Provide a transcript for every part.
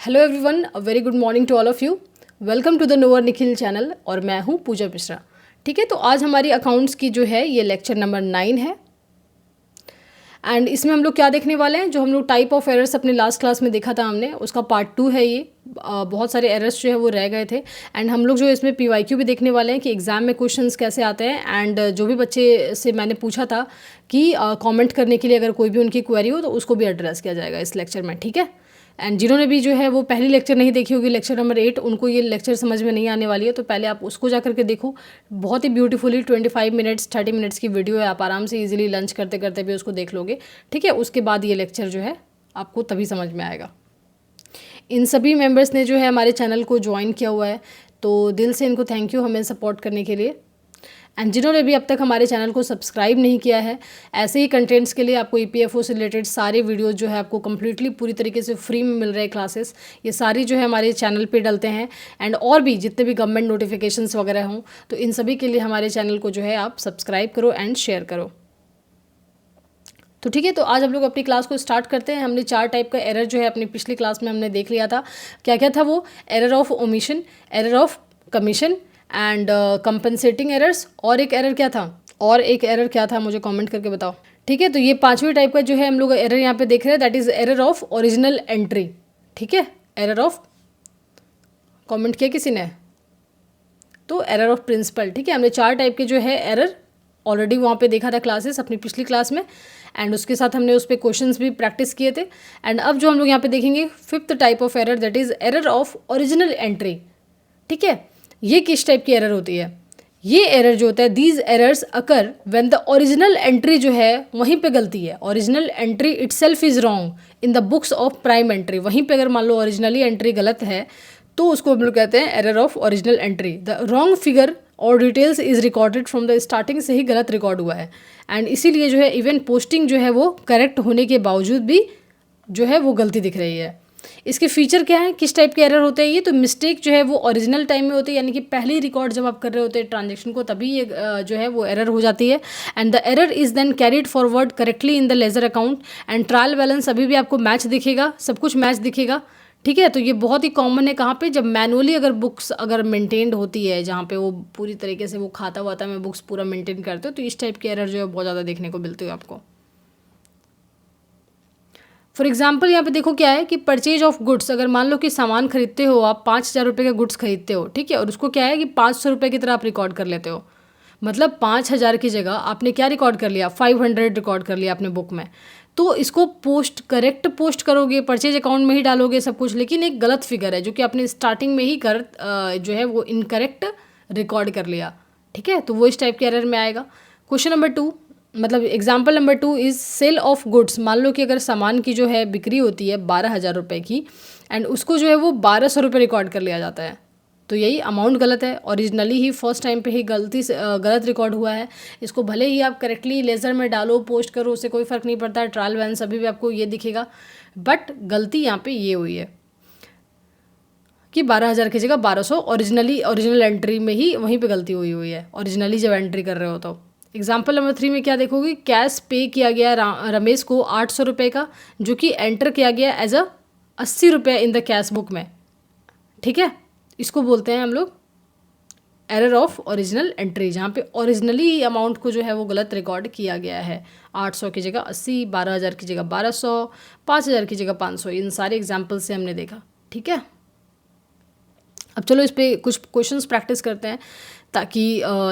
Hello everyone, a very good morning to all of you. Welcome to the नोवर Nikhil channel और मैं हूँ पूजा मिश्रा। ठीक है, तो आज हमारी अकाउंट्स की जो है ये लेक्चर नंबर 9 है एंड इसमें हम लोग क्या देखने वाले हैं, जो हम लोग टाइप ऑफ एरर्स अपने लास्ट क्लास में देखा था हमने, उसका पार्ट 2 है ये। बहुत सारे एरर्स जो है वो रह गए थे एंड हम लोग जो इसमें PYQ भी देखने वाले हैं कि एग्ज़ाम में क्वेश्चंस कैसे आते हैं एंड जो भी बच्चे से मैंने पूछा था कि कमेंट करने के लिए अगर कोई भी उनकी क्वेरी हो तो उसको भी एड्रेस किया जाएगा इस लेक्चर में। ठीक है, एंड जिन्होंने भी जो है वो पहली लेक्चर नहीं देखी होगी, लेक्चर नंबर 8, उनको ये लेक्चर समझ में नहीं आने वाली है, तो पहले आप उसको जा करके देखो। बहुत ही ब्यूटीफुली 25 मिनट्स 30 मिनट्स की वीडियो है, आप आराम से इजीली लंच करते करते भी उसको देख लोगे। ठीक है, उसके बाद ये लेक्चर जो है आपको तभी समझ में आएगा। इन सभी मेंबर्स ने जो है हमारे चैनल को ज्वाइन किया हुआ है, तो दिल से इनको थैंक यू हमें सपोर्ट करने के लिए। एंड जिन्होंने भी अब तक हमारे चैनल को सब्सक्राइब नहीं किया है, ऐसे ही कंटेंट्स के लिए आपको EPFO से रिलेटेड सारे वीडियोस जो है आपको कम्प्लीटली पूरी तरीके से फ्री में मिल रहे हैं क्लासेस, ये सारी जो है हमारे चैनल पे डलते हैं। एंड और भी जितने भी गवर्नमेंट नोटिफिकेशंस वगैरह हों, तो इन सभी के लिए हमारे चैनल को जो है आप सब्सक्राइब करो एंड शेयर करो। तो ठीक है, तो आज हम लोग अपनी क्लास को स्टार्ट करते हैं। हमने 4 टाइप का एरर जो है अपनी पिछली क्लास में हमने देख लिया था। क्या क्या था वो? Error of omission, error of commission and compensating errors, और एक एरर क्या था? और एक एरर क्या था, मुझे कमेंट करके बताओ। ठीक है, तो ये 5वें टाइप का जो है हम लोग एरर यहाँ पे देख रहे हैं, that is error of original entry. ठीक है, एरर ऑफ, कमेंट किया किसी ने? तो एरर ऑफ प्रिंसिपल। ठीक है, हमने 4 टाइप के जो है एरर ऑलरेडी वहाँ पे देखा था क्लासेस अपनी पिछली क्लास में, एंड उसके साथ हमने उस पर क्वेश्चंस भी प्रैक्टिस किए थे। एंड अब जो हम लोग यहाँ पे देखेंगे 5th type of error, that is error of original entry. ठीक है, ये किस टाइप की एरर होती है? ये एरर जो होता है, these errors occur when the original entry जो है वहीं पे गलती है। Original entry itself is wrong in the books of prime entry. वहीं पे अगर मान लो ओरिजिनली एंट्री गलत है तो उसको हम लोग कहते हैं error of original entry. The wrong figure और details is recorded from the starting से ही गलत रिकॉर्ड हुआ है एंड इसीलिए जो है इवन पोस्टिंग जो है वो करेक्ट होने के बावजूद भी जो है वो गलती दिख रही है। इसके फीचर क्या है, किस टाइप के एरर होते हैं ये? तो मिस्टेक जो है वो ओरिजिनल टाइम में होती है, यानी कि पहली रिकॉर्ड जब आप कर रहे होते हैं ट्रांजेक्शन को, तभी ये जो है वो एरर हो जाती है। And the error is then carried forward correctly in the ledger account and trial balance अभी भी आपको मैच दिखेगा, सब कुछ मैच दिखेगा। ठीक है, तो ये बहुत ही कॉमन है कहाँ पे? जब मैनुअली अगर बुक्स अगर मेंटेन्ड होती है, जहाँ पे वो पूरी तरीके से वो खाता वाता में बुक्स पूरा मेंटेन करते हो, तो इस टाइप के एरर जो है बहुत ज़्यादा देखने को मिलती है आपको। फॉर एग्जाम्पल यहाँ पे देखो क्या है कि परचेज ऑफ गुड्स, अगर मान लो कि सामान खरीदते हो आप, 5,000 रुपये का गुड्स खरीदते हो। ठीक है, और उसको क्या है कि 500 रुपये की तरह आप रिकॉर्ड कर लेते हो। मतलब 5,000 की जगह आपने क्या रिकॉर्ड कर लिया? 500 रिकॉर्ड कर लिया अपने बुक में। तो इसको करेक्ट पोस्ट करोगे, परचेज अकाउंट में ही डालोगे सब कुछ, लेकिन एक गलत फिगर है जो कि आपने स्टार्टिंग में ही जो है वो इनकरेक्ट रिकॉर्ड कर लिया। ठीक है, तो वो इस टाइप के एरर में आएगा। क्वेश्चन नंबर 2, मतलब example number 2 is sale of goods. मान लो कि अगर सामान की जो है बिक्री होती है 12,000 रुपये की एंड उसको जो है वो 1,200 रुपये रिकॉर्ड कर लिया जाता है, तो यही अमाउंट गलत है। ओरिजिनली ही फर्स्ट टाइम पे ही गलती से गलत रिकॉर्ड हुआ है। इसको भले ही आप करेक्टली लेज़र में डालो, पोस्ट करो, उससे कोई फ़र्क नहीं पड़ता है, ट्रायल बैलेंस अभी भी आपको ये दिखेगा, बट गलती यहाँ पे ये हुई है कि 12,000 की जगह 1,200, ओरिजिनल एंट्री में ही वहीं पे गलती हुई है, ओरिजिनली जब एंट्री कर रहे हो तो। एग्जाम्पल नंबर 3 में क्या देखोगे? कैश पे किया गया रमेश को 800 रुपये का, जो कि एंटर किया गया एज 80 रुपये इन द कैश बुक में। ठीक है, इसको बोलते हैं हम लोग एरर ऑफ ओरिजिनल एंट्री, जहाँ पे ओरिजिनली अमाउंट को जो है वो गलत रिकॉर्ड किया गया है। 800 की जगह 80, 12,000 की जगह 1,200, 5,000 की जगह 500, इन सारे एग्जाम्पल से हमने देखा। ठीक है, अब चलो इस पर कुछ क्वेश्चंस प्रैक्टिस करते हैं ताकि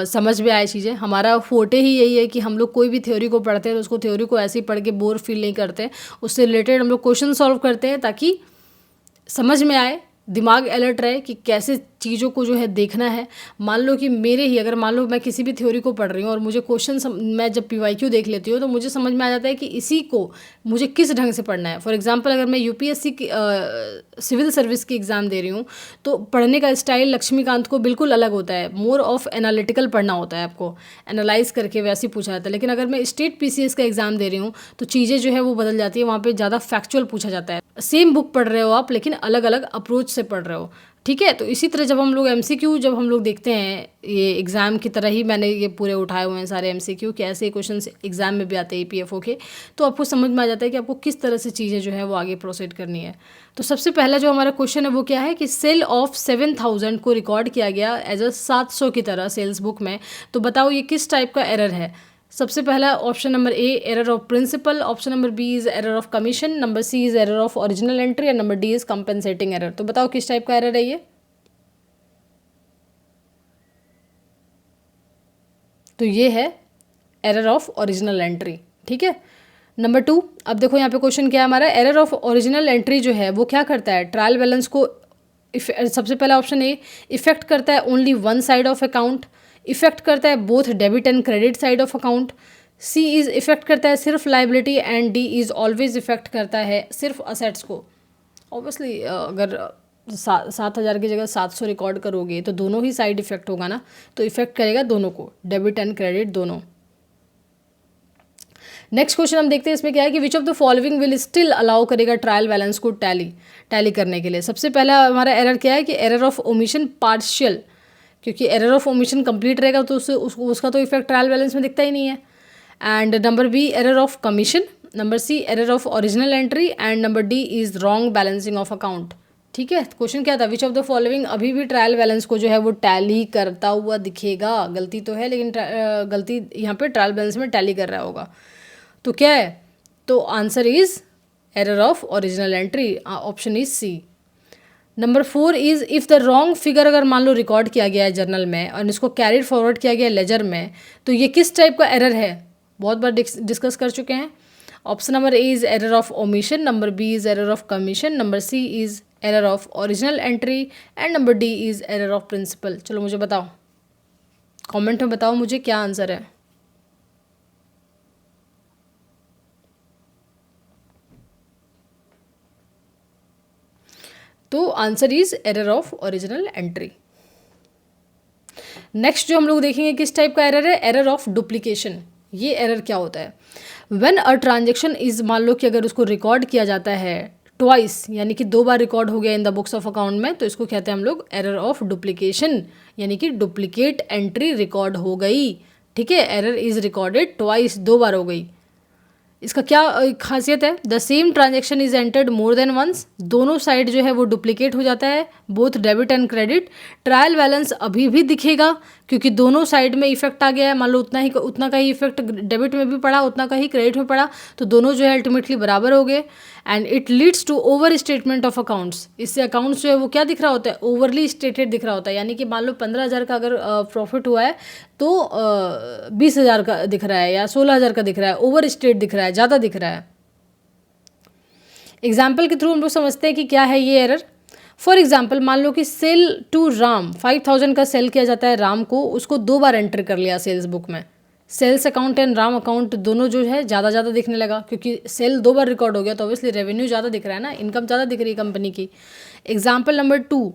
समझ में आए चीज़ें। हमारा फोटे ही यही है कि हम लोग कोई भी थ्योरी को पढ़ते हैं तो उसको थ्योरी को ऐसे ही पढ़ के बोर फील नहीं करते, उससे रिलेटेड हम लोग क्वेश्चन सॉल्व करते हैं ताकि समझ में आए, दिमाग अलर्ट रहे कि कैसे चीज़ों को जो है देखना है। मान लो कि मेरे ही, अगर मान लो मैं किसी भी थ्योरी को पढ़ रही हूँ और मुझे क्वेश्चन मैं जब PYQ देख लेती हूँ तो मुझे समझ में आ जाता है कि इसी को मुझे किस ढंग से पढ़ना है। फॉर एग्जांपल अगर मैं UPSC की सिविल सर्विस की एग्ज़ाम दे रही हूँ तो पढ़ने का स्टाइल लक्ष्मीकांत को बिल्कुल अलग होता है, मोर ऑफ एनालिटिकल पढ़ना होता है, आपको एनालाइज करके वैसे ही पूछा जाता है। लेकिन अगर मैं स्टेट PCS का एग्ज़ाम दे रही हूँ तो चीज़ें जो है वो बदल जाती है, वहाँ पर ज़्यादा फैक्चुअल पूछा जाता है। सेम बुक पढ़ रहे हो आप, लेकिन अलग अलग अप्रोच से पढ़ रहे हो। ठीक है, तो इसी तरह जब हम लोग एमसीक्यू जब हम लोग देखते हैं, ये एग्ज़ाम की तरह ही मैंने ये पूरे उठाए हुए हैं सारे एमसीक्यू कि ऐसे क्वेश्चन एग्जाम में भी आते हैं ईपीएफओ के, तो आपको समझ में आ जाता है कि आपको किस तरह से चीज़ें जो है वो आगे प्रोसीड करनी है। तो सबसे पहला जो हमारा क्वेश्चन है वो क्या है कि सेल ऑफ 7000 को रिकॉर्ड किया गया एज अ 700 की तरह सेल्स बुक में। तो बताओ ये किस टाइप का एरर है। सबसे पहला option number A error of principle, option number B is error of commission, number C is error of original entry and number D is compensating error. तो बताओ किस टाइप का एरर है ये। तो ये है एरर ऑफ ओरिजिनल एंट्री। ठीक है, नंबर 2, अब देखो यहाँ पे क्वेश्चन क्या है हमारा, एरर ऑफ ओरिजिनल एंट्री जो है वो क्या करता है, ट्रायल बैलेंस को सबसे पहला ऑप्शन ए इफेक्ट करता है only one side of account, effect करता है both debit and credit side of account, C is effect करता है सिर्फ liability and D is always effect करता है सिर्फ असेट्स को। ऑब्वियसली अगर 7000 की जगह 700 रिकॉर्ड करोगे तो दोनों ही साइड इफेक्ट होगा ना, तो इफेक्ट करेगा दोनों को, डेबिट एंड क्रेडिट दोनों। नेक्स्ट क्वेश्चन हम देखते हैं इसमें क्या है कि which of the following will still allow करेगा ट्रायल बैलेंस को टैली करने के लिए। सबसे पहला हमारा एरर क्या है कि एरर ऑफ ओमिशन पार्शियल, क्योंकि एरर ऑफ ओमिशन कंप्लीट रहेगा तो उसका तो इफेक्ट ट्रायल बैलेंस में दिखता ही नहीं है। And number B error of commission, number C error of original entry and number D is wrong balancing of account. ठीक है, क्वेश्चन क्या था, विच ऑफ द फॉलोइंग अभी भी ट्रायल बैलेंस को जो है वो टैली करता हुआ दिखेगा। गलती तो है लेकिन गलती यहाँ पे ट्रायल बैलेंस में टैली कर रहा होगा। तो क्या है, तो answer is error of original entry, option is C. Number 4 is if the wrong figure अगर मान लो रिकॉर्ड किया गया है जर्नल में और इसको कैरिड फॉरवर्ड किया गया है लेजर में, तो ये किस टाइप का एरर है, बहुत बार डिस्कस कर चुके हैं। Option number A is error of omission, number B is error of commission, number C is error of original entry and number D is error of principle. चलो मुझे बताओ, कमेंट में बताओ मुझे क्या आंसर है। तो answer is error of original entry. Next जो हम लोग देखेंगे किस टाइप का एरर है, एरर ऑफ डुप्लीकेशन। ये एरर क्या होता है, व्हेन अ ट्रांजेक्शन इज, मान लो कि अगर उसको रिकॉर्ड किया जाता है ट्वाइस, यानी कि 2 बार रिकॉर्ड हो गया इन द बुक्स ऑफ अकाउंट में, तो इसको कहते हैं हम लोग एरर ऑफ डुप्लीकेशन, यानी कि डुप्लीकेट एंट्री रिकॉर्ड हो गई। ठीक है, एरर इज रिकॉर्डेड ट्वाइस, 2 बार हो गई। इसका क्या खासियत है, the same transaction is entered more than once, दोनों साइड जो है वो डुप्लीकेट हो जाता है, both debit and credit. Trial balance अभी भी दिखेगा क्योंकि दोनों साइड में इफेक्ट आ गया है, मान लो उतना का ही इफेक्ट डेबिट में भी पड़ा, उतना का ही क्रेडिट में पड़ा, तो दोनों जो है अल्टीमेटली बराबर हो गए। And it leads to overstatement of accounts, इससे अकाउंट्स जो है वो क्या दिख रहा होता है, ओवरली स्टेटेड दिख रहा होता है। यानी कि मान लो 15,000 का अगर प्रॉफिट हुआ है तो 20,000 का दिख रहा है या 16,000 का दिख रहा है, ओवर स्टेट दिख रहा है, ज़्यादा दिख रहा है। एग्जाम्पल के थ्रू हम लोग समझते हैं कि क्या है ये एरर। फॉर एग्जाम्पल मान लो कि सेल टू राम 5,000 का सेल किया जाता है राम को, उसको 2 बार एंटर कर लिया सेल्स बुक में। Sales account and Ram account दोनों जो है ज़्यादा दिखने लगा क्योंकि सेल 2 बार रिकॉर्ड हो गया, तो ऑब्वियसली रेवेन्यू ज़्यादा दिख रहा है ना, इनकम ज़्यादा दिख रही है कंपनी की। Example number 2,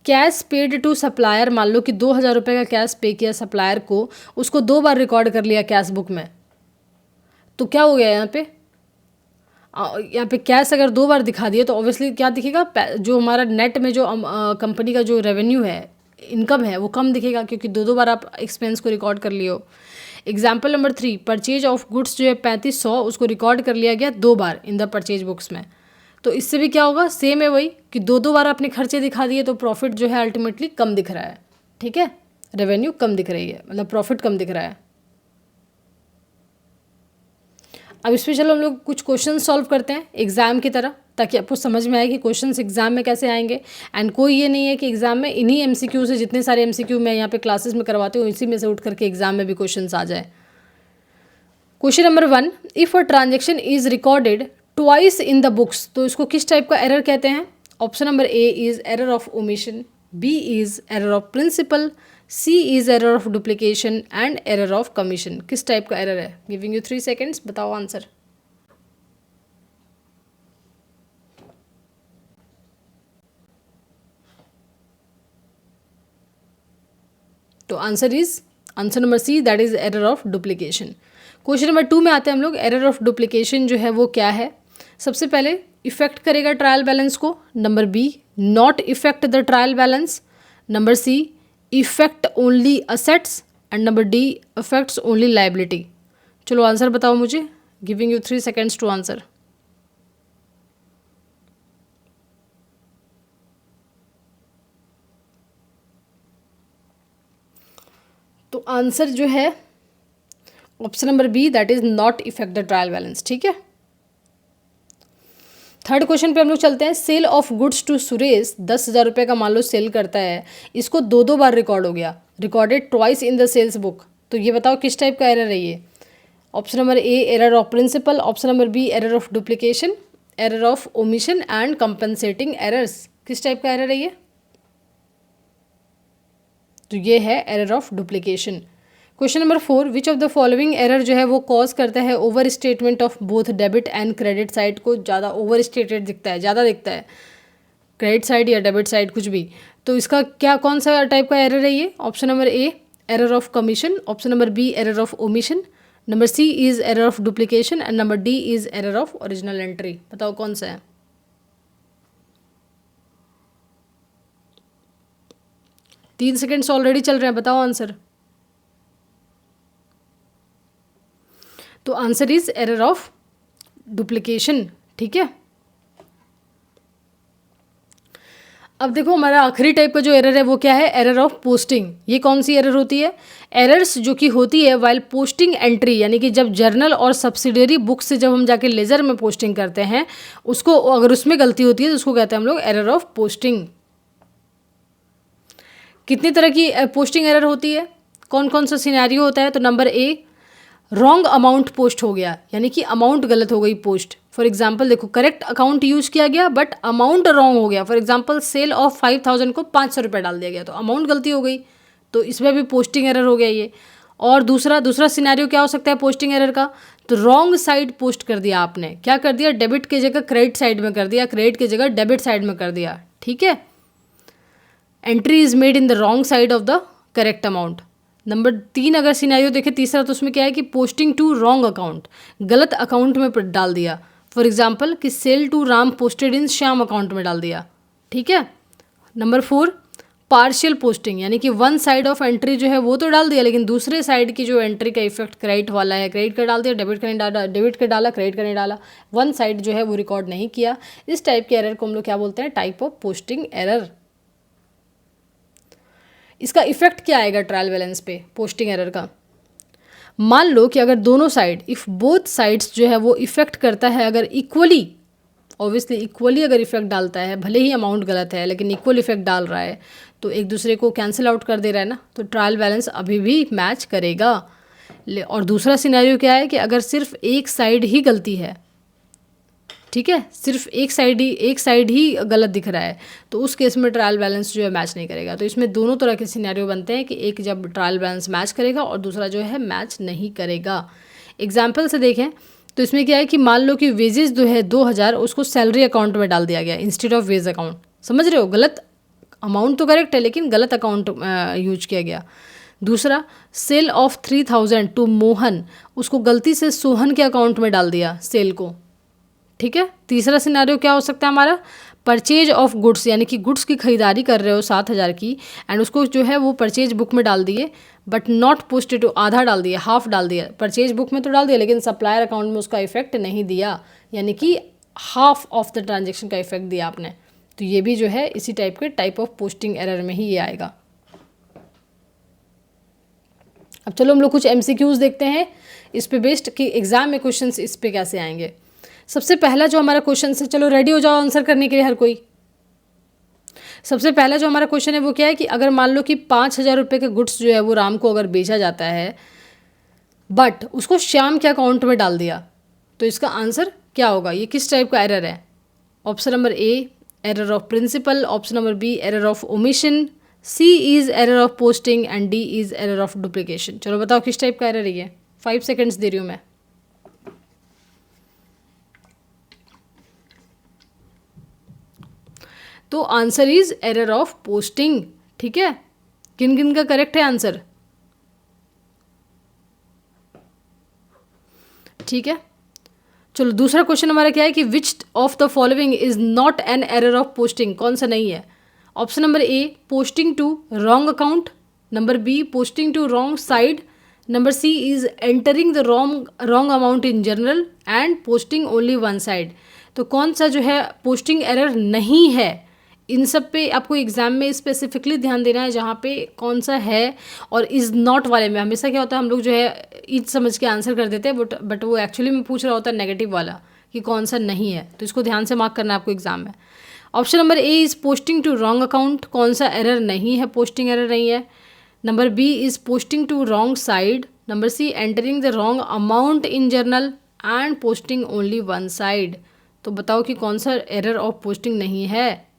cash paid to supplier, मान लो कि 2,000 रुपये का कैश पे किया सप्लायर को, उसको 2 बार रिकॉर्ड कर लिया कैश बुक में, तो क्या हो गया यहाँ पे कैश अगर 2 बार दिखा दिए तो ऑब्वियसली क्या दिखेगा, जो हमारा नेट में जो कंपनी का जो रेवेन्यू है, इनकम है, वो कम दिखेगा क्योंकि 2 बार आप एक्सपेंस को रिकॉर्ड कर लियो। Example number 3, purchase of goods जो है 3500, उसको रिकॉर्ड कर लिया गया 2 बार इन द परचेज बुक्स में, तो इससे भी क्या होगा, सेम है वही कि 2 बार अपने खर्चे दिखा दिए तो प्रॉफिट जो है अल्टीमेटली कम दिख रहा है। ठीक है, रेवेन्यू कम दिख रही है, मतलब प्रॉफिट कम दिख रहा है। अब इस पर चलो हम लोग कुछ क्वेश्चन सॉल्व करते हैं एग्जाम की तरह, ताकि आपको समझ में आए कि क्वेश्चंस एग्जाम में कैसे आएंगे। एंड कोई ये नहीं है कि एग्जाम में इन्हीं एमसीक्यू से, जितने सारे एमसीक्यू मैं यहाँ पे क्लासेस में करवाती हूँ, इसी में से उठ करके एग्जाम में भी क्वेश्चंस आ जाए। Question number 1, if a transaction is recorded twice in the books, तो इसको किस टाइप का एरर कहते हैं। Option number A is error of omission, B is error of principle, C is error of duplication and error of commission. किस type का error है, giving you 3 seconds, बताओ आंसर। तो answer number C, that is error of duplication. Question number 2 में आते हैं हम लोग, एरर ऑफ डुप्लीकेशन जो है वो क्या है। सबसे पहले इफेक्ट करेगा ट्रायल बैलेंस को, number B not effect the trial balance, number C effect only assets and number D effects only liability. चलो आंसर बताओ मुझे, giving you 3 seconds to answer. तो आंसर जो है option number B, that is not effect the trial balance. ठीक है, third question पे हम लोग चलते हैं। Sale of goods to Suresh, 10,000 रुपये का मान लो सेल करता है, इसको दो बार रिकॉर्ड हो गया, recorded twice in the sales book. तो ये बताओ किस टाइप का एरर है ये। Option number A error of principle, option number B error of duplication, error of omission and compensating errors. किस टाइप का एरर है ये? तो ये है error of duplication. Question number 4, which of the following error जो है वो कॉज करता है overstatement of both debit and credit side को ज़्यादा ओवर स्टेटेड दिखता है, ज़्यादा दिखता है क्रेडिट साइड या डेबिट साइड कुछ भी। तो इसका क्या कौन सा टाइप का एरर है ये? Option number A error of commission, option number B error of omission, number C is error of duplication and number D is error of original entry. बताओ कौन सा है? तीन सेकेंड्स ऑलरेडी चल रहे हैं, बताओ आंसर। तो answer is error of duplication. ठीक है, अब देखो हमारा आखिरी टाइप का जो एरर है वो क्या है? Error of posting. ये कौन सी एरर होती है? एरर्स जो कि होती है वाइल पोस्टिंग एंट्री, यानी कि जब जर्नल और सब्सिडरी बुक से जब हम जाके लेजर में पोस्टिंग करते हैं, उसको अगर उसमें गलती होती है तो उसको कहते हैं हम लोग एरर ऑफ पोस्टिंग। कितनी तरह की पोस्टिंग एरर होती है, कौन कौन सा सिनेरियो होता है? तो number A wrong amount post हो गया, यानी कि अमाउंट गलत हो गई पोस्ट। फॉर एग्जाम्पल देखो, करेक्ट अकाउंट यूज किया गया बट अमाउंट रॉन्ग हो गया। फॉर एग्जाम्पल सेल ऑफ 5,000 को 500 रुपये डाल दिया गया, तो अमाउंट गलती हो गई, तो इसमें भी पोस्टिंग एरर हो गया ये। और दूसरा सिनेरियो क्या हो सकता है पोस्टिंग एरर का? तो रॉन्ग साइड पोस्ट कर दिया आपने, क्या कर दिया? डेबिट की जगह क्रेडिट साइड में कर दिया, क्रेडिट की जगह डेबिट साइड में कर दिया। ठीक है, entry is made in the wrong side of the correct amount. Number 3 अगर सिनेरियो देखें तीसरा, तो उसमें क्या है कि पोस्टिंग टू रॉन्ग अकाउंट, गलत अकाउंट में डाल दिया। फॉर एग्जाम्पल कि sale to Ram posted in Shyam account में डाल दिया। ठीक है, नंबर 4 पार्शियल पोस्टिंग, यानी कि वन साइड ऑफ एंट्री जो है वो तो डाल दिया, लेकिन दूसरे साइड की जो एंट्री का इफेक्ट क्रेडिट वाला है, क्रेडिट का डाल दिया, डेबिट का नहीं डाला, डेबिट का डाला, क्रेडिट का नहीं डाला, वन साइड जो है वो रिकॉर्ड नहीं किया। इस टाइप के एरर को हम लोग क्या बोलते हैं? Type of posting error. इसका इफेक्ट क्या आएगा ट्रायल बैलेंस पे पोस्टिंग एरर का? मान लो कि अगर दोनों साइड, इफ़ बोथ साइड्स जो है वो इफेक्ट करता है, अगर इक्वली, ऑब्वियसली इक्वली अगर इफेक्ट डालता है, भले ही अमाउंट गलत है लेकिन इक्वल इफेक्ट डाल रहा है, तो एक दूसरे को कैंसिल आउट कर दे रहा है ना, तो ट्रायल बैलेंस अभी भी मैच करेगा। और दूसरा सिनेरियो क्या है कि अगर सिर्फ एक साइड ही गलती है, ठीक है, सिर्फ एक साइड ही गलत दिख रहा है, तो उस केस में ट्रायल बैलेंस जो है मैच नहीं करेगा। तो इसमें दोनों तरह के सिनेरियो बनते हैं कि एक जब ट्रायल बैलेंस मैच करेगा और दूसरा जो है मैच नहीं करेगा। एग्जाम्पल से देखें तो इसमें क्या है कि मान लो कि वेजेस जो है 2,000 उसको सैलरी अकाउंट में डाल दिया गया इंस्टेड ऑफ वेज अकाउंट। समझ रहे हो, गलत अमाउंट तो करेक्ट है लेकिन गलत अकाउंट यूज किया गया। दूसरा, सेल ऑफ 3,000 टू मोहन, उसको गलती से सोहन के अकाउंट में डाल दिया सेल को। ठीक है, तीसरा सिनेरियो क्या हो सकता है हमारा? परचेज ऑफ गुड्स, यानी कि गुड्स की खरीदारी कर रहे हो 7,000 की एंड उसको जो है वो परचेज बुक में डाल दिए बट नॉट पोस्टेड, आधा डाल दिया, हाफ डाल दिया। परचेज बुक में तो डाल दिया लेकिन सप्लायर अकाउंट में उसका इफेक्ट नहीं दिया, यानी कि हाफ ऑफ द ट्रांजेक्शन का इफेक्ट दिया आपने। तो ये भी जो है इसी टाइप के टाइप ऑफ पोस्टिंग एरर में ही ये आएगा। अब चलो हम लोग कुछ MCQs देखते हैं इस पे बेस्ड कि एग्जाम में क्वेश्चंस इस पे कैसे आएंगे। सबसे पहला जो हमारा क्वेश्चन है, चलो रेडी हो जाओ आंसर करने के लिए हर कोई। सबसे पहला जो हमारा क्वेश्चन है वो क्या है कि अगर मान लो कि 5,000 रुपये के गुड्स जो है वो राम को अगर बेचा जाता है बट उसको श्याम के अकाउंट में डाल दिया, तो इसका आंसर क्या होगा? ये किस टाइप का एरर है? Option number A error of principle, option number B error of omission, C is error of posting and D is error of duplication. चलो बताओ किस टाइप का एरर है ये? 5 सेकेंड्स दे रही हूँ मैं। तो answer is error of posting. ठीक है, किन किन का करेक्ट है आंसर? ठीक है, चलो दूसरा क्वेश्चन हमारा क्या है कि which of the following is not an error of posting, कौन सा नहीं है? Option number A posting to wrong account, number B posting to wrong side, number C is entering the wrong amount in journal and posting only one side. तो कौन सा जो है posting error नहीं है, इन सब पे आपको एग्जाम में स्पेसिफिकली ध्यान देना है जहाँ पे कौन सा है। और इज़ नॉट वाले में हमेशा क्या होता है, हम लोग जो है इज समझ के आंसर कर देते हैं, बट वो एक्चुअली में पूछ रहा होता है नेगेटिव वाला कि कौन सा नहीं है। तो इसको ध्यान से मार्क करना है आपको एग्जाम में। Option number A is posting to wrong account, कौन सा एरर नहीं है, पोस्टिंग एरर नहीं है। Number B is posting to wrong side, number C entering the wrong amount in journal and posting only one side. तो बताओ कि कौन सा एरर ऑफ पोस्टिंग नहीं है?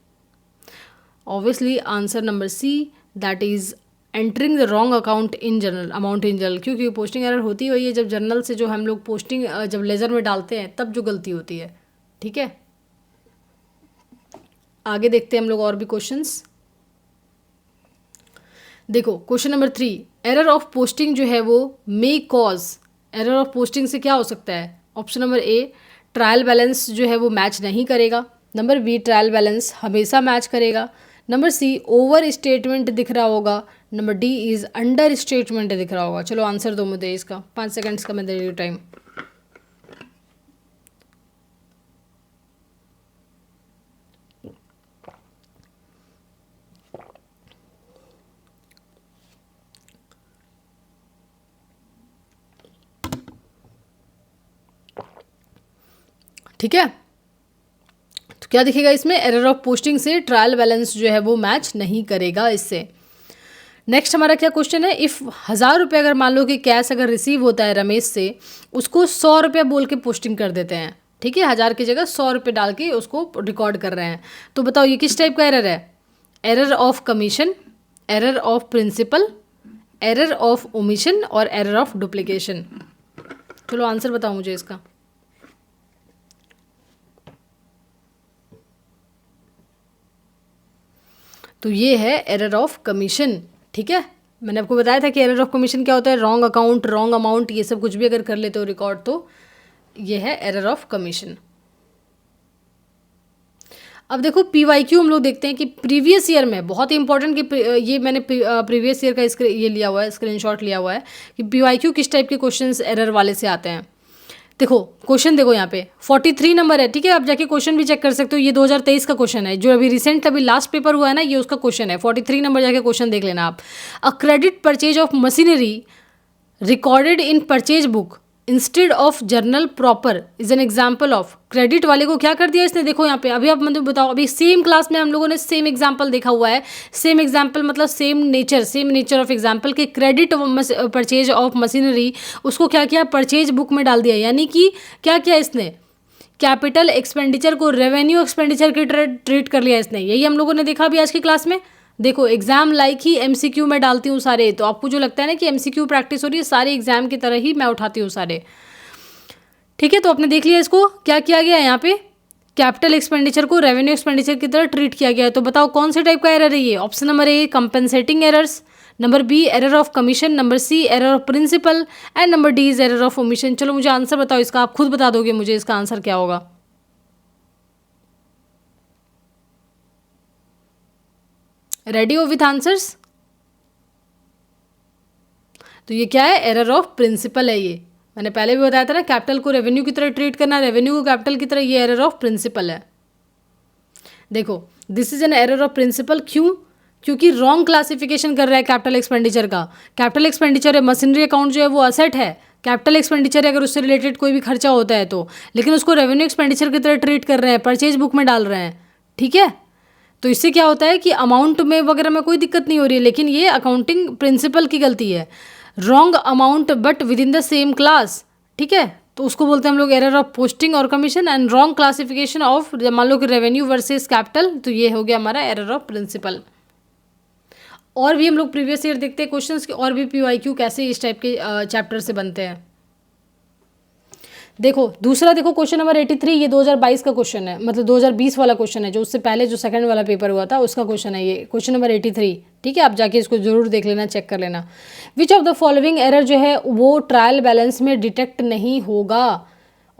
Obviously answer number C, that is entering the wrong account in journal, amount in journal, क्योंकि posting error होती हुई है जब जर्नल से जो हम लोग पोस्टिंग जब लेज़र में डालते हैं तब जो गलती होती है। ठीक है, आगे देखते हैं हम लोग और भी क्वेश्चंस। देखो question number 3, error of posting जो है वो may cause, error of posting से क्या हो सकता है? ऑप्शन नंबर ए ट्रायल बैलेंस जो है वो मैच नहीं करेगा, नंबर बी ट्रायल बैलेंस हमेशा मैच करेगा, नंबर सी ओवर स्टेटमेंट दिख रहा होगा, number D is under statement दिख रहा होगा। चलो आंसर दो मुझे इसका, 5 सेकंड्स का मैं दे रही हूँ टाइम। ठीक है, तो क्या दिखेगा इसमें? एरर ऑफ पोस्टिंग से ट्रायल बैलेंस जो है वो मैच नहीं करेगा इससे। नेक्स्ट हमारा क्या क्वेश्चन है, इफ़ 1000 रुपये अगर मान लो कि कैश अगर रिसीव होता है रमेश से, उसको 100 रुपये बोल के पोस्टिंग कर देते हैं। ठीक है, 1000 की जगह 100 रुपये डाल के उसको रिकॉर्ड कर रहे हैं। तो बताओ ये किस टाइप का एरर है? Error of commission, error of principle, error of omission और एरर ऑफ डुप्लीकेशन। चलो आंसर बताओ मुझे इसका। तो ये है एरर ऑफ कमीशन। ठीक है, मैंने आपको बताया था कि एरर ऑफ कमीशन क्या होता है, रॉन्ग अकाउंट, रॉन्ग अमाउंट, ये सब कुछ भी अगर कर लेते हो रिकॉर्ड तो ये है एरर ऑफ कमीशन। अब देखो PYQ हम लोग देखते हैं कि प्रीवियस ईयर में बहुत ही इंपॉर्टेंट कि ये मैंने प्रीवियस ईयर का ये लिया हुआ है, स्क्रीनशॉट लिया हुआ है कि PYQ किस टाइप के क्वेश्चंस एरर वाले से आते हैं। देखो क्वेश्चन देखो यहाँ पे 43 नंबर है। ठीक है, आप जाके क्वेश्चन भी चेक कर सकते हो, ये 2023 का क्वेश्चन है, जो अभी रिसेंट अभी लास्ट पेपर हुआ है ना, ये उसका क्वेश्चन है। 43 नंबर जाके क्वेश्चन देख लेना आप। अ credit purchase of machinery recorded in purchase book instead of journal proper is an example of. Credit वाले को क्या कर दिया इसने, देखो यहाँ पे अभी आप मतलब बताओ, अभी सेम क्लास में हम लोगों ने सेम एग्जाम्पल देखा हुआ है। सेम एग्जाम्पल मतलब सेम नेचर ऑफ एग्जाम्पल के क्रेडिट परचेज ऑफ मशीनरी, उसको क्या किया, परचेज बुक में डाल दिया। यानी कि क्या किया इसने, कैपिटल एक्सपेंडिचर को रेवेन्यू एक्सपेंडिचर की ट्रीट कर लिया इसने। यही हम लोगों ने देखा अभी आज की क्लास में। देखो एग्जाम लाइक ही MCQ में डालती हूँ सारे, तो आपको जो लगता है ना कि MCQ प्रैक्टिस हो रही है, सारे एग्जाम की तरह ही मैं उठाती हूँ सारे। ठीक है, तो आपने देख लिया इसको क्या किया गया है, यहाँ पे कैपिटल एक्सपेंडिचर को रेवेन्यू एक्सपेंडिचर की तरह ट्रीट किया गया है। तो बताओ कौन से टाइप का एरर है ये? Option number A compensating errors, number B error of commission, number C error of principle and number D is error of omission. चलो मुझे आंसर बताओ इसका, आप खुद बता दोगे मुझे इसका आंसर क्या होगा। रेडी हो विथ आंसर्स? तो ये क्या है, एरर ऑफ प्रिंसिपल है। ये मैंने पहले भी बताया था ना, कैपिटल को रेवेन्यू की तरह ट्रीट करना, रेवेन्यू को कैपिटल की तरह, ये एरर ऑफ प्रिंसिपल है। देखो this is an error of principle, क्यों? क्योंकि रॉन्ग क्लासिफिकेशन कर रहा है कैपिटल एक्सपेंडिचर का। कैपिटल एक्सपेंडिचर है, मशीनरी अकाउंट जो है वो असेट है, कैपिटल एक्सपेंडिचर है अगर उससे रिलेटेड कोई भी खर्चा होता है तो, लेकिन उसको रेवेन्यू एक्सपेंडिचर की तरह ट्रीट कर रहे हैं, परचेज बुक में डाल रहे हैं। ठीक है, तो इससे क्या होता है कि अमाउंट में वगैरह में कोई दिक्कत नहीं हो रही है, लेकिन ये अकाउंटिंग प्रिंसिपल की गलती है। Wrong amount but with in the same class. ठीक है, तो उसको बोलते हैं हम लोग एरर ऑफ पोस्टिंग और commission. And wrong classification of मान लो कि रेवेन्यू वर्सेस कैपिटल, तो ये हो गया हमारा एरर ऑफ प्रिंसिपल। और भी हम लोग प्रीवियस ईयर देखते हैं क्वेश्चंस की, और भी PYQ कैसे इस टाइप के चैप्टर से बनते हैं। देखो दूसरा, देखो क्वेश्चन नंबर 83, ये 2022 का क्वेश्चन है, मतलब 2020 वाला क्वेश्चन है, जो उससे पहले जो सेकंड वाला पेपर हुआ था उसका क्वेश्चन है ये, क्वेश्चन नंबर 83। ठीक है, आप जाके इसको जरूर देख लेना, चेक कर लेना। Which of the following error जो है वो ट्रायल बैलेंस में डिटेक्ट नहीं होगा?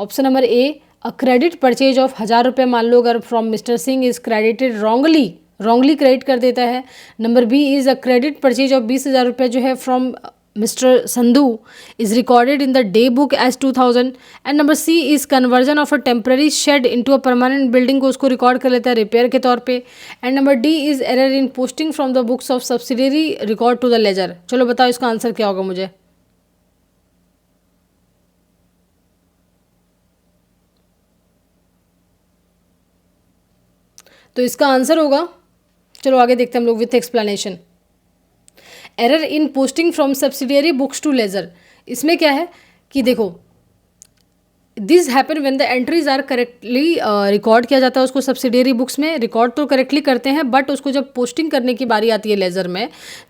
Option number A, a credit purchase of 1000 रुपये, मान लो अगर from mister Singh is credited wrongly credit कर देता है। Number B is a credit purchase of 20,000 रुपये जो है from mister Sandhu is recorded in the day book as 2000। And number C is conversion of a temporary shade into a permanent building को उसको record कर लेता है रिपेयर के तौर पे। And number D is error in posting from the books of subsidiary record to the ledger. चलो बताओ इसका आंसर क्या होगा मुझे। तो इसका आंसर होगा, चलो आगे देखते हैं हम लोग with explanation. Error in posting from subsidiary books to ledger, इसमें क्या है कि देखो this happen when the entries are correctly record किया जाता है उसको सब्सिडियरी बुक्स में, रिकॉर्ड तो करेक्टली करते हैं बट उसको जब पोस्टिंग करने की बारी आती है लेजर में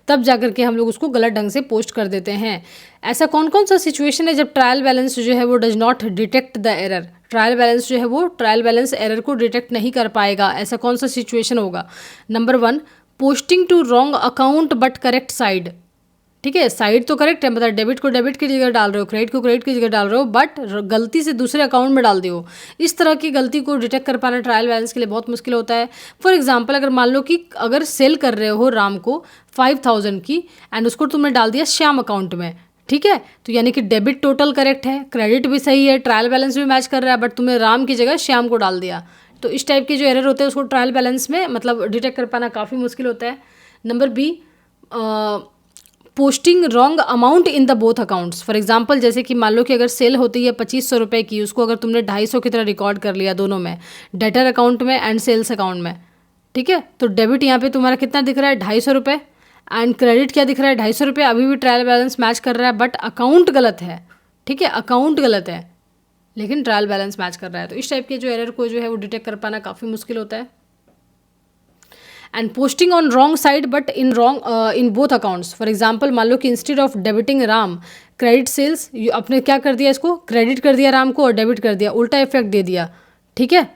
तब जाकर के हम लोग उसको गलत ढंग से पोस्ट कर देते हैं। ऐसा कौन कौन सा सिचुएशन है जब ट्रायल बैलेंस जो है वो does not detect the error, trial balance जो है वो ट्रायल बैलेंस एरर को डिटेक्ट नहीं कर पाएगा, ऐसा कौन सा सिचुएशन होगा। Number 1, posting to wrong account but correct side, ठीक है, साइड तो करेक्ट है, मतलब डेबिट को डेबिट की जगह डाल रहे हो, क्रेडिट को क्रेडिट की जगह डाल रहे हो, बट गलती से दूसरे अकाउंट में डाल दियो। इस तरह की गलती को डिटेक्ट कर पाना ट्रायल बैलेंस के लिए बहुत मुश्किल होता है। फॉर एग्जांपल अगर मान लो कि अगर सेल कर रहे हो राम को 5000 की एंड उसको तुमने डाल दिया श्याम अकाउंट में, ठीक है, तो यानी कि डेबिट टोटल करेक्ट है, क्रेडिट भी सही है, ट्रायल बैलेंस भी मैच कर रहा है, बट तुमने राम की जगह श्याम को डाल दिया। तो इस टाइप के जो एरर होते हैं उसको ट्रायल बैलेंस में मतलब डिटेक्ट कर पाना काफ़ी मुश्किल होता है। Number B, posting wrong amount in the both accounts. For example जैसे कि मान लो कि अगर सेल होती है 2500 रुपये की, उसको अगर तुमने 250 की तरह रिकॉर्ड कर लिया दोनों में, डेटर अकाउंट में एंड सेल्स अकाउंट में, ठीक है, तो डेबिट यहाँ पे तुम्हारा कितना दिख रहा है 250 रुपये एंड क्रेडिट क्या दिख रहा है 250 रुपये, अभी भी ट्रायल बैलेंस मैच कर रहा है बट अकाउंट गलत है, ठीक है, अकाउंट गलत है लेकिन ट्रायल बैलेंस मैच कर रहा है। तो इस टाइप के जो एरर को जो है वो डिटेक्ट कर पाना काफ़ी मुश्किल होता है। And posting on wrong side but in both accounts. For example मान लो कि instead of debiting Ram credit sales, आपने क्या कर दिया, इसको क्रेडिट कर दिया राम को और डेबिट कर दिया, उल्टा इफेक्ट दे दिया, ठीक है,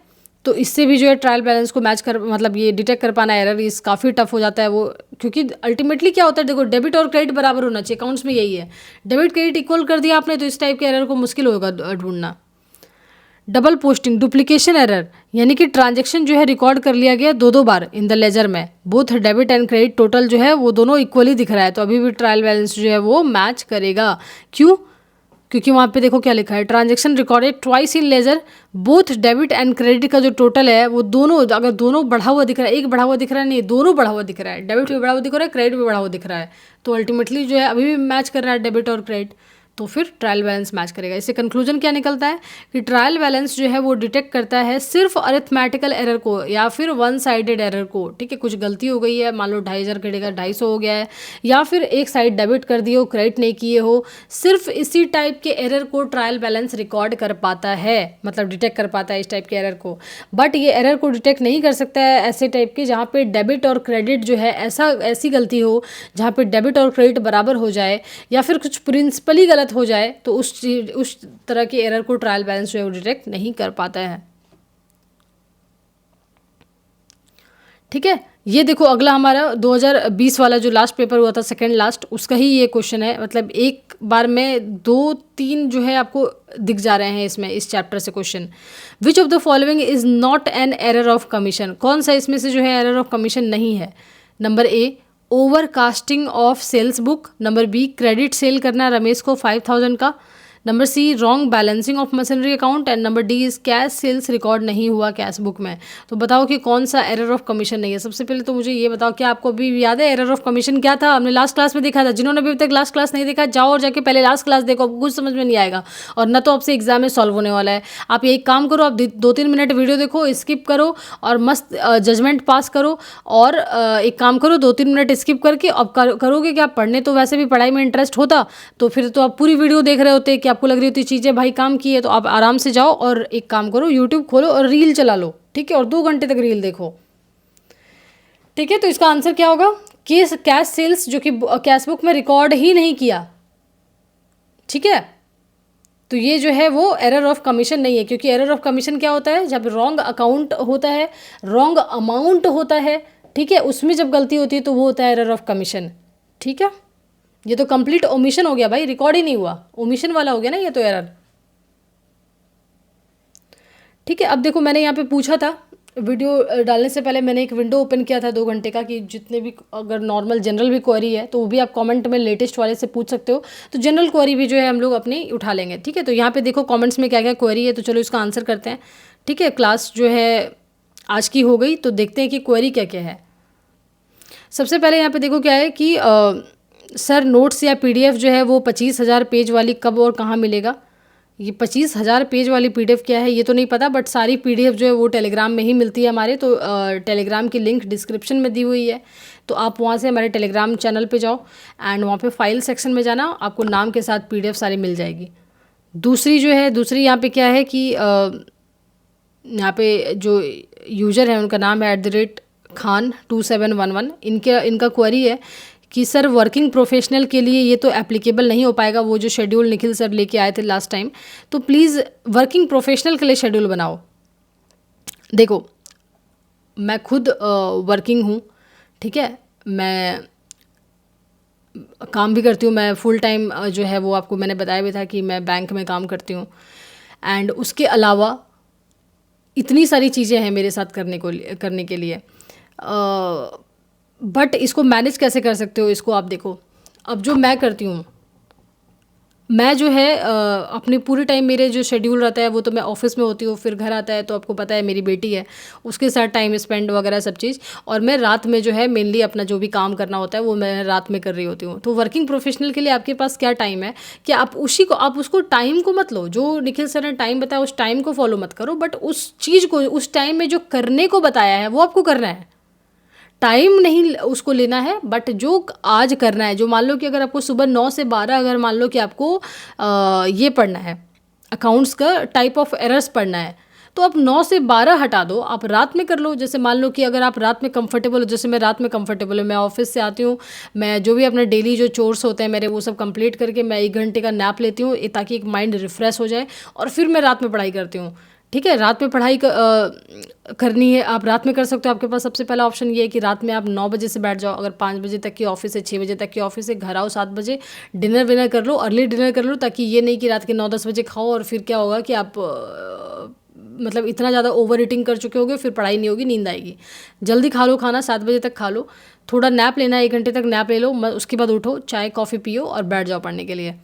तो इससे भी जो है ट्रायल बैलेंस को मैच कर मतलब ये डिटेक्ट कर पाना एरर इस काफ़ी टफ हो जाता है वो, क्योंकि अल्टीमेटली क्या होता है, देखो डेबिट और क्रेडिट बराबर होना चाहिए, अकाउंट्स में यही है, डेबिट क्रेडिट इक्वल कर दिया आपने तो इस टाइप के एरर को मुश्किल होगा ढूंढना। डबल पोस्टिंग डुप्लीकेशन एरर, यानी कि ट्रांजैक्शन जो है रिकॉर्ड कर लिया गया दो बार इन द लेजर में, both debit and credit total जो है वो दोनों इक्वली दिख रहा है, तो अभी भी ट्रायल बैलेंस जो है वो मैच करेगा। क्यों? क्योंकि वहाँ पे देखो क्या लिखा है, transaction recorded twice in ledger, both debit and credit का जो टोटल है वो दोनों, अगर दोनों बढ़ा हुआ दिख रहा है, एक बढ़ा हुआ दिख रहा है नहीं, दोनों बढ़ा हुआ दिख रहा है, डेबिट भी बढ़ा हुआ दिख रहा है, क्रेडिट भी बढ़ा हुआ दिख रहा है, तो अल्टीमेटली जो है अभी भी मैच कर रहा है डेबिट और क्रेडिट, तो फिर ट्रायल बैलेंस मैच करेगा। इससे कंक्लूजन क्या निकलता है कि ट्रायल बैलेंस जो है वो डिटेक्ट करता है सिर्फ अरिथमेटिकल एरर को या फिर वन साइडेड एरर को, ठीक है, कुछ गलती हो गई है, मान लो 2500 की जगह 250 हो गया है, या फिर एक साइड डेबिट कर दिए हो क्रेडिट नहीं किए हो, सिर्फ इसी टाइप के एरर को ट्रायल बैलेंस रिकॉर्ड कर पाता है, मतलब डिटेक्ट कर पाता है इस टाइप के एरर को। बट ये एरर को डिटेक्ट नहीं कर सकता है ऐसे टाइप के जहाँ पे डेबिट और क्रेडिट जो है ऐसी गलती हो जहाँ पे डेबिट और क्रेडिट बराबर हो जाए या फिर कुछ प्रिंसिपली गलत हो जाए, तो उस तरह के एरर को ट्रायल बैलेंस जो है वो डिटेक्ट नहीं कर पाता है। ठीक है, ये देखो अगला हमारा 2020 वाला जो लास्ट पेपर हुआ था, सेकंड लास्ट, उसका ही ये क्वेश्चन है, मतलब एक बार में 2-3 जो है आपको दिख जा रहे हैं इसमें, इस चैप्टर से question. Which of the following is not an error of commission, कौन सा इसमें से जो है एरर ऑफ कमीशन नहीं है। Number A, over casting of sales book. Number B, credit sale करना रमेश को 5000 का। Number C, wrong balancing of machinery account. And number D is cash sales record नहीं हुआ कैश बुक में। तो बताओ कि कौन सा एरर ऑफ कमीशन नहीं है। सबसे पहले तो मुझे ये बताओ, क्या आपको अभी याद है एरर ऑफ कमीशन क्या था? हमने लास्ट क्लास में देखा था। जिन्होंने अभी तक लास्ट क्लास नहीं देखा, जाओ और जाके पहले लास्ट क्लास देखो, आपको कुछ समझ में नहीं आएगा और न तो आपसे एग्जाम में सॉल्व होने वाला है। आप यही काम करो, आप 2-3 मिनट वीडियो देखो, स्किप करो और मस्त जजमेंट पास करो। और एक काम करो, 2-3 मिनट स्किप करके अब करोगे कि आप पढ़ने तो वैसे भी पढ़ाई में इंटरेस्ट होता, तो फिर तो आप पूरी वीडियो देख रहे होते कि आपको लग रही होती चीज़ें भाई काम की है। तो आप आराम से जाओ और एक काम करो, यूट्यूब खोलो और रील चला लो, ठीक है, और 2 घंटे तक रील देखो, ठीक है। तो इसका आंसर क्या होगा? कैश सेल्स जो कि कैश बुक में रिकॉर्ड ही नहीं किया, ठीक है। तो ये जो है वो एरर ऑफ कमीशन नहीं है, क्योंकि एरर ऑफ कमीशन क्या होता है? जब रॉन्ग अकाउंट होता है, रॉन्ग अमाउंट होता है, ठीक है, उसमें जब गलती होती है तो वो होता है एरर ऑफ कमीशन, ठीक है। ये तो कंप्लीट ओमिशन हो गया भाई, रिकॉर्ड ही नहीं हुआ, ओमिशन वाला हो गया ना ये तो एरर। ठीक है, अब देखो मैंने यहाँ पे पूछा था, वीडियो डालने से पहले मैंने एक विंडो ओपन किया था 2 घंटे का, कि जितने भी अगर नॉर्मल जनरल भी क्वेरी है तो वो भी आप कमेंट में लेटेस्ट वाले से पूछ सकते हो। तो जनरल क्वेरी भी जो है हम लोग अपनी उठा लेंगे। ठीक है, तो यहाँ पे देखो कमेंट्स में क्या क्या क्वेरी है, तो चलो इसका आंसर करते हैं। ठीक है, क्लास जो है आज की हो गई, तो देखते हैं कि क्वेरी क्या क्या है। सबसे पहले यहाँ पे देखो क्या है कि सर नोट्स या पीडीएफ जो है वो 25,000 पेज वाली कब और कहाँ मिलेगा। ये 25,000 पेज वाली पीडीएफ क्या है ये तो नहीं पता, बट सारी पीडीएफ जो है वो टेलीग्राम में ही मिलती है हमारे। तो टेलीग्राम की लिंक डिस्क्रिप्शन में दी हुई है, तो आप वहाँ से हमारे टेलीग्राम चैनल पे जाओ एंड वहाँ पे फाइल सेक्शन में जाना, आपको नाम के साथ पीडीएफ सारी मिल जाएगी। दूसरी यहाँ पे क्या है कि यहाँ पे जो यूज़र है उनका नाम है @Khan2711। इनका क्वेरी है कि सर वर्किंग प्रोफेशनल के लिए ये तो एप्लीकेबल नहीं हो पाएगा, वो जो शेड्यूल निखिल सर लेके आए थे लास्ट टाइम, तो प्लीज़ वर्किंग प्रोफेशनल के लिए शेड्यूल बनाओ। देखो मैं खुद वर्किंग हूँ, ठीक है, मैं काम भी करती हूँ, मैं फुल टाइम जो है वो आपको मैंने बताया भी था कि मैं बैंक में काम करती हूँ, एंड उसके अलावा इतनी सारी चीज़ें हैं मेरे साथ करने के लिए। बट इसको मैनेज कैसे कर सकते हो, इसको आप देखो। अब जो मैं करती हूँ, मैं जो है अपनी पूरी टाइम मेरे जो शेड्यूल रहता है वो तो मैं ऑफिस में होती हूँ, फिर घर आता है तो आपको पता है मेरी बेटी है, उसके साथ टाइम स्पेंड वगैरह सब चीज़, और मैं रात में जो है मेनली अपना जो भी काम करना होता है वो मैं रात में कर रही होती हूँ। तो वर्किंग प्रोफेशनल के लिए आपके पास क्या टाइम है कि आप उसको टाइम को मत लो, जो निखिल सर ने टाइम बताया उस टाइम को फॉलो मत करो, बट उस चीज़ को उस टाइम में जो करने को बताया है वो आपको करना है। टाइम नहीं उसको लेना है, बट जो आज करना है, जो मान लो कि अगर आपको सुबह 9 से 12 अगर मान लो कि आपको ये पढ़ना है, अकाउंट्स का टाइप ऑफ एरर्स पढ़ना है, तो आप 9 से 12 हटा दो, आप रात में कर लो। जैसे मान लो कि अगर आप रात में कंफर्टेबल हो, जैसे मैं रात में कंफर्टेबल हूँ, मैं ऑफिस से आती हूँ, मैं जो भी अपने डेली जो चोर्स होते हैं मेरे वो सब कंप्लीट करके मैं 1 घंटे का नैप लेती हूँ ताकि एक माइंड रिफ्रेश हो जाए, और फिर मैं रात में पढ़ाई करती हूँ। ठीक है, रात में पढ़ाई करनी है, आप रात में कर सकते हो। आपके पास सबसे पहला ऑप्शन ये है कि रात में आप 9 बजे से बैठ जाओ, अगर 5 बजे तक की ऑफिस है, 6 बजे तक की ऑफिस है, घर आओ 7 बजे, डिनर विनर कर लो, अर्ली डिनर कर लो, ताकि ये नहीं कि रात के 9-10 बजे खाओ और फिर क्या होगा कि आप मतलब इतना ज़्यादा ओवर ईटिंग कर चुके होगे, फिर पढ़ाई नहीं होगी, नींद आएगी। जल्दी खा लो खाना, 7 बजे तक खा लो, थोड़ा नैप लेना है, 1 घंटे तक नैप ले लो, उसके बाद उठो, चाय कॉफ़ी पियो और बैठ जाओ पढ़ने के लिए।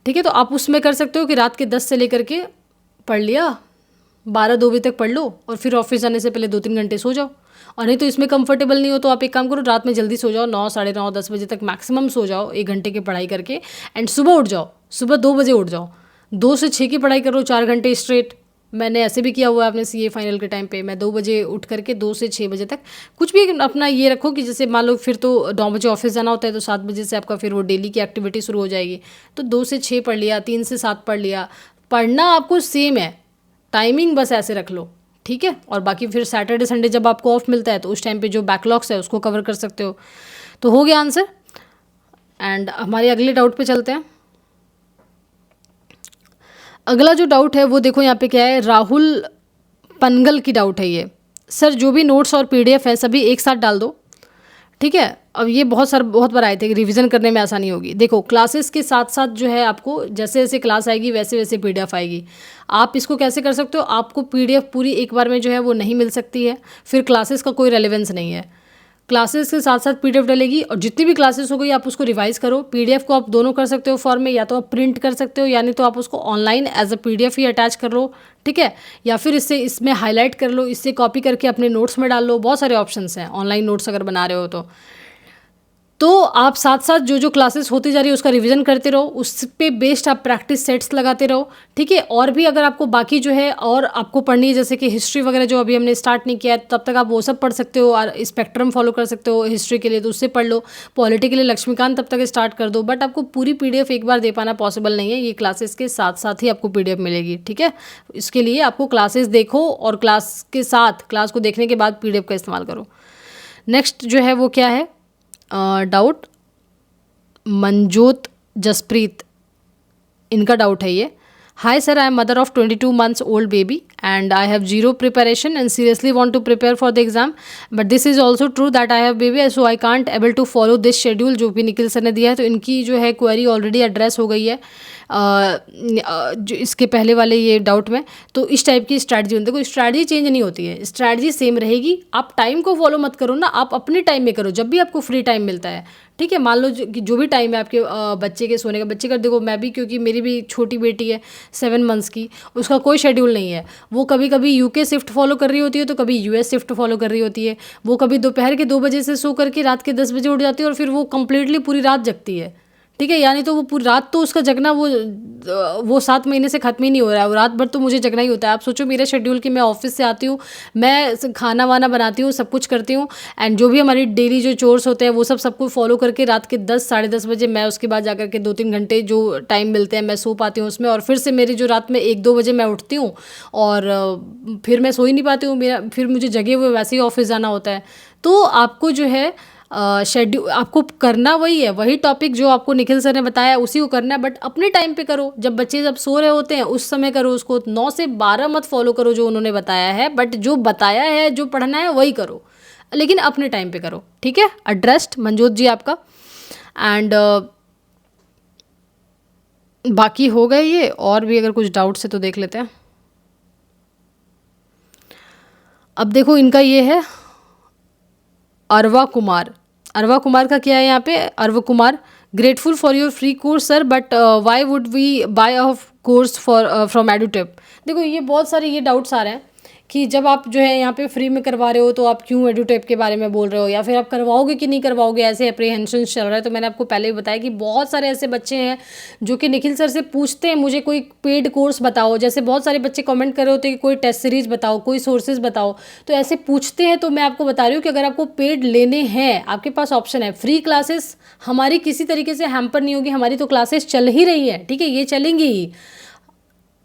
ठीक है, तो आप उसमें कर सकते हो कि रात के 10 से लेकर के पढ़ लिया, 12-2 बजे तक पढ़ लो, और फिर ऑफिस जाने से पहले 2-3 घंटे सो जाओ। और नहीं तो इसमें कंफर्टेबल नहीं हो तो आप एक काम करो, रात में जल्दी सो जाओ, 9, साढ़े 9, 10 बजे तक मैक्सिमम सो जाओ, 1 घंटे की पढ़ाई करके, एंड सुबह उठ जाओ, सुबह 2 बजे उठ जाओ, 2 से 6 की पढ़ाई करो 4 घंटे स्ट्रेट। मैंने ऐसे भी किया हुआ है अपने सीए फाइनल के टाइम पे, मैं 2 बजे उठ करके 2 से 6 बजे तक कुछ भी अपना ये रखो कि जैसे मान लो फिर तो 9 बजे ऑफिस जाना होता है, तो 7 बजे से आपका फिर वो डेली की एक्टिविटी शुरू हो जाएगी, तो 2 से 6 पढ़ लिया, 3 से 7 पढ़ लिया। पढ़ना आपको सेम है, टाइमिंग बस ऐसे रख लो, ठीक है। और बाकी फिर सैटरडे संडे जब आपको ऑफ मिलता है तो उस टाइम पे जो बैकलॉग्स है उसको कवर कर सकते हो। तो हो गया आंसर, एंड हमारे अगले डाउट पे चलते हैं। अगला जो डाउट है वो देखो यहाँ पे क्या है, राहुल पनगल की डाउट है ये। सर जो भी नोट्स और पीडीएफ है सभी एक साथ डाल दो, ठीक है। अब ये बहुत बार आए थे कि रिवीजन करने में आसानी होगी। देखो क्लासेस के साथ साथ जो है आपको जैसे जैसे क्लास आएगी वैसे वैसे पीडीएफ आएगी। आप इसको कैसे कर सकते हो, आपको पीडीएफ पूरी एक बार में जो है वो नहीं मिल सकती है, फिर क्लासेस का कोई रेलेवेंस नहीं है। क्लासेस के साथ साथ पीडीएफ डलेगी, और जितनी भी क्लासेस हो गई आप उसको रिवाइज करो। पीडीएफ को आप दोनों कर सकते हो फॉर्म में, या तो आप प्रिंट कर सकते हो, यानी तो आप उसको ऑनलाइन एज अ पीडीएफ ही अटैच कर लो, ठीक है, या फिर इसमें हाईलाइट कर लो, इससे कॉपी करके अपने नोट्स में डाल लो। बहुत सारे ऑप्शंस हैं ऑनलाइन नोट्स अगर बना रहे हो तो आप साथ साथ जो क्लासेस होती जा रही है उसका रिवीजन करते रहो, उस पे बेस्ड आप प्रैक्टिस सेट्स लगाते रहो, ठीक है। और भी अगर आपको बाकी जो है और आपको पढ़नी है, जैसे कि हिस्ट्री वगैरह जो अभी हमने स्टार्ट नहीं किया है, तब तक आप वो सब पढ़ सकते हो, और स्पेक्ट्रम फॉलो कर सकते हो हिस्ट्री के लिए, तो उससे पढ़ लो। पॉलिटी के लिए लक्ष्मीकांत तब तक स्टार्ट कर दो, बट आपको पूरी पीडीएफ एक बार दे पाना पॉसिबल नहीं है, ये क्लासेस के साथ साथ ही आपको पीडीएफ मिलेगी, ठीक है। इसके लिए आपको क्लासेस देखो और क्लास के साथ क्लास को देखने के बाद पीडीएफ का इस्तेमाल करो। नेक्स्ट जो है वो क्या है डाउट, मनजोत जसप्रीत, इनका डाउट है ये। Hi sir, I am mother of 22 months old baby and I have zero preparation and seriously want to prepare for the exam, but this is also true that I have baby so I can't able to follow this schedule जो भी Nikhil sir ने दिया है। तो इनकी जो है query already address हो गई है, जो इसके पहले वाले ये डाउट में, तो इस टाइप की स्ट्रैटेजी होती है। देखो स्ट्रैटेजी चेंज नहीं होती है, स्ट्रैटेजी सेम रहेगी। आप टाइम को फॉलो मत करो ना, आप अपने टाइम में करो, जब भी आपको फ्री टाइम मिलता है, ठीक है। मान लो कि जो भी टाइम है आपके बच्चे के सोने का, बच्चे का देखो मैं भी, क्योंकि मेरी भी छोटी बेटी है 7 मंथ्स की, उसका कोई शेड्यूल नहीं है। वो कभी कभी यूके शिफ्ट फॉलो कर रही होती है, तो कभी यूएस शिफ्ट फॉलो कर रही होती है। वो कभी दोपहर के 2 बजे से सो करके रात के 10 बजे उठ जाती है, और फिर वो कंप्लीटली पूरी रात जगती है, ठीक है। यानी तो वो पूरी रात तो उसका जगना वो 7 महीने से ख़त्म ही नहीं हो रहा है, वो रात भर तो मुझे जगना ही होता है। आप सोचो मेरा शेड्यूल कि मैं ऑफिस से आती हूँ, मैं खाना वाना बनाती हूँ, सब कुछ करती हूँ, एंड जो भी हमारी डेली जो चोर्स होते हैं वो सब कुछ फॉलो करके रात के 10 साढ़े 10 बजे मैं उसके बाद जाकर के 2-3 घंटे जो टाइम मिलते हैं मैं सो पाती हूँ उसमें, और फिर से मेरी जो रात में 1-2 बजे मैं उठती हूँ, और फिर मैं सो ही नहीं पाती हूँ, मेरा फिर मुझे जगे हुए वैसे ही ऑफिस जाना होता है। तो आपको जो है शेड्यूल आपको करना वही है, वही टॉपिक जो आपको निखिल सर ने बताया उसी को करना है, बट अपने टाइम पे करो, जब बच्चे जब सो रहे होते हैं उस समय करो उसको। 9 से 12 मत फॉलो करो जो उन्होंने बताया है, बट जो बताया है जो पढ़ना है वही करो, लेकिन अपने टाइम पे करो, ठीक है। एड्रेस्ड मंजोत जी आपका। एंड बाकी हो गए ये, और भी अगर कुछ डाउट्स है तो देख लेते हैं। अब देखो इनका ये है अरवा कुमार। अरवा कुमार का क्या है यहाँ पे, Arva Kumar, grateful for your free course sir, but why would we buy a course for from Edutap. देखो ये बहुत सारे ये डाउट्स आ रहे हैं कि जब आप जो है यहाँ पे फ्री में करवा रहे हो तो आप क्यों एडुटेप के बारे में बोल रहे हो, या फिर आप करवाओगे कि नहीं करवाओगे, ऐसे अप्रीहेंशन चल रहा है। तो मैंने आपको पहले भी बताया कि बहुत सारे ऐसे बच्चे हैं जो कि निखिल सर से पूछते हैं मुझे कोई पेड कोर्स बताओ, जैसे बहुत सारे बच्चे कमेंट कर रहे होते हैं कि कोई टेस्ट सीरीज बताओ, कोई सोर्सेज बताओ, तो ऐसे पूछते हैं। तो मैं आपको बता रही हूँ कि अगर आपको पेड लेने हैं, आपके पास ऑप्शन है। फ्री क्लासेस हमारी किसी तरीके से हैम्पर नहीं होगी, हमारी तो क्लासेस चल ही रही है, ठीक है, ये चलेंगी ही।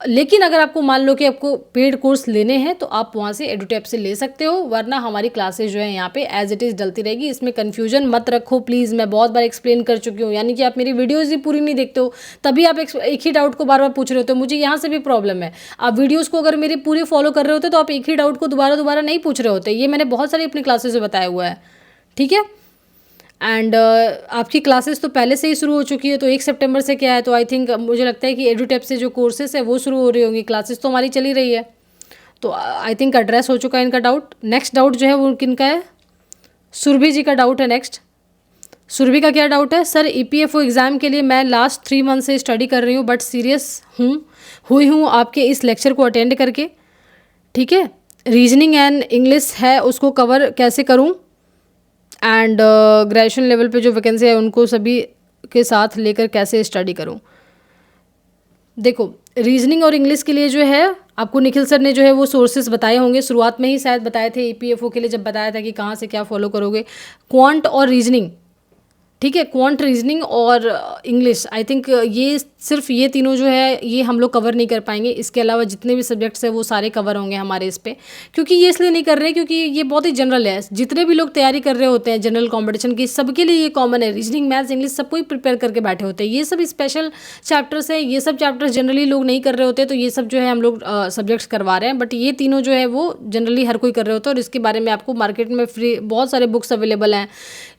लेकिन अगर आपको मान लो कि आपको पेड कोर्स लेने हैं तो आप वहाँ से एडुटेप से ले सकते हो, वरना हमारी क्लासेस जो है यहाँ पे एज इट इज़ डलती रहेगी। इसमें कन्फ्यूजन मत रखो प्लीज़, मैं बहुत बार एक्सप्लेन कर चुकी हूँ। यानी कि आप मेरी वीडियोज़ ही पूरी नहीं देखते हो, तभी आप एक ही डाउट को बार बार पूछ रहे होते हो। मुझे यहाँ से भी प्रॉब्लम है, आप वीडियोज़ को अगर मेरी पूरी फॉलो कर रहे होते तो आप एक ही डाउट को दोबारा दोबारा नहीं पूछ रहे होते। ये मैंने बहुत सारी अपनी क्लासेस में बताया हुआ है, ठीक है। एंड आपकी क्लासेस तो पहले से ही शुरू हो चुकी है, तो 1 सितंबर से क्या है, तो आई थिंक मुझे लगता है कि एडुटेप से जो कोर्सेस है वो शुरू हो रही होंगी, क्लासेस तो हमारी चली रही है। तो आई थिंक एड्रेस हो चुका है इनका डाउट। नेक्स्ट डाउट जो है वो किनका है, सुरभि जी का डाउट है नेक्स्ट। सुरभि का क्या डाउट है, सर ईपीएफओ एग्ज़ाम के लिए मैं लास्ट 3 मंथ से स्टडी कर रही हूँ, बट सीरियस हुई हूँ आपके इस लेक्चर को अटेंड करके, ठीक है। रीजनिंग एंड इंग्लिश है उसको कवर कैसे करूँ, एंड ग्रेजुएशन लेवल पे जो वैकेंसी है उनको सभी के साथ लेकर कैसे स्टडी करूं। देखो रीजनिंग और इंग्लिश के लिए जो है आपको निखिल सर ने जो है वो सोर्सेज बताए होंगे, शुरुआत में ही शायद बताए थे ईपीएफओ के लिए, जब बताया था कि कहाँ से क्या फॉलो करोगे। क्वांट और रीजनिंग, ठीक है, क्वांट, रीजनिंग और इंग्लिश, आई थिंक ये सिर्फ ये तीनों जो है ये हम लोग कवर नहीं कर पाएंगे। इसके अलावा जितने भी सब्जेक्ट्स हैं वो सारे कवर होंगे हमारे इस पे, क्योंकि ये इसलिए नहीं कर रहे क्योंकि ये बहुत ही जनरल है। जितने भी लोग तैयारी कर रहे होते हैं जनरल कंपटीशन की, सबके लिए ये कॉमन है। रीजनिंग, मैथ्स, इंग्लिश सबको ही प्रिपेयर करके बैठे होते हैं। ये सब स्पेशल चैप्टर्स है, ये सब चैप्टर्स जनरली लोग नहीं कर रहे होते, तो ये सब जो है हम लोग सब्जेक्ट्स करवा रहे हैं। बट ये तीनों जो है वो जनरली हर कोई कर रहे होता है, और इसके बारे में आपको मार्केट में फ्री बहुत सारे बुक्स अवेलेबल हैं,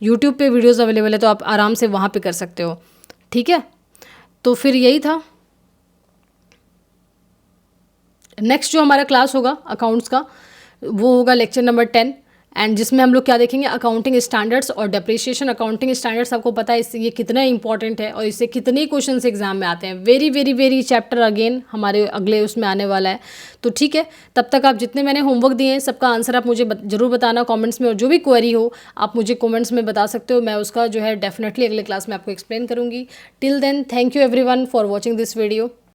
यूट्यूब पे वीडियोज़ अवेलेबल है, तो आप आराम से वहाँ पे कर सकते हो, ठीक है। तो फिर यही था। नेक्स्ट जो हमारा क्लास होगा अकाउंट्स का वो होगा लेक्चर नंबर 10, एंड जिसमें हम लोग क्या देखेंगे, अकाउंटिंग स्टैंडर्ड्स और डेप्रिसिएशन। अकाउंटिंग स्टैंडर्ड्स आपको पता है इससे ये कितना इंपॉर्टेंट है और इससे कितने क्वेश्चन एग्जाम में आते हैं। Very very very chapter again हमारे अगले उसमें आने वाला है। तो ठीक है, तब तक आप जितने मैंने होमवर्क दिए हैं सबका आंसर आप मुझे जरूर बताना कॉमेंट्स में, और जो भी क्वेरी हो आप मुझे कॉमेंट्स में बता सकते हो, मैं उसका जो है डेफिनेटली अगले क्लास में आपको एक्सप्लेन करूँगी। Till then thank you everyone for watching this video.